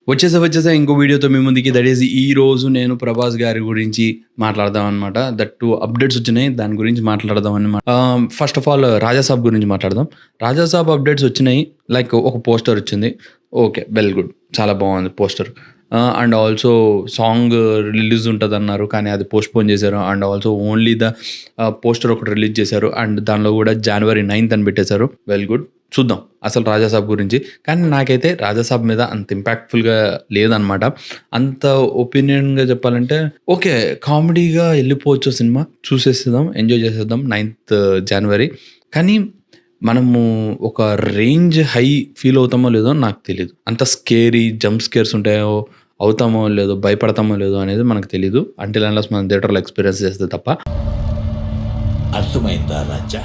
వచ్చేసా ఇంకో వీడియోతో మీ ముందుకి. దట్ ఈస్ ఈ రోజు నేను ప్రభాస్ గారి గురించి మాట్లాడదాం అనమాట. దట్ 2 అప్డేట్స్ వచ్చినాయి, దాని గురించి మాట్లాడదాం అనమాట. ఫస్ట్ ఆఫ్ ఆల్ రాజాసాబ్ గురించి మాట్లాడదాం. రాజాసాబ్ అప్డేట్స్ వచ్చినాయి. లైక్ ఒక పోస్టర్ వచ్చింది. ఓకే, వెల్ గుడ్, చాలా బాగుంది poster. And also song release ఉంటుంది అన్నారు, కానీ అది పోస్ట్పోన్ చేశారు. And also only the poster ఒకటి రిలీజ్ చేశారు. అండ్ దానిలో కూడా January 9th అని పెట్టేశారు. వెల్ గుడ్, చూద్దాం అసలు రాజాసాబ్ గురించి. కానీ నాకైతే రాజాసాబ్ మీద అంత ఇంపాక్ట్ఫుల్గా లేదనమాట. అంత ఒపీనియన్గా చెప్పాలంటే ఓకే, కామెడీగా వెళ్ళిపోవచ్చు సినిమా, చూసేసేద్దాం, ఎంజాయ్ చేసేద్దాం 9th January. కానీ మనము ఒక రేంజ్ హై ఫీల్ అవుతామో లేదో నాకు తెలియదు. అంత స్కేరీ జంప్ స్కేర్స్ ఉంటాయో, అవుతామో లేదో, భయపడతామో లేదో అనేది మనకు తెలీదు. అంటిల్ అన్లెస్ మనం థియేటర్లో ఎక్స్పీరియన్స్ చేస్తే తప్ప. అర్థమైందా రాజా?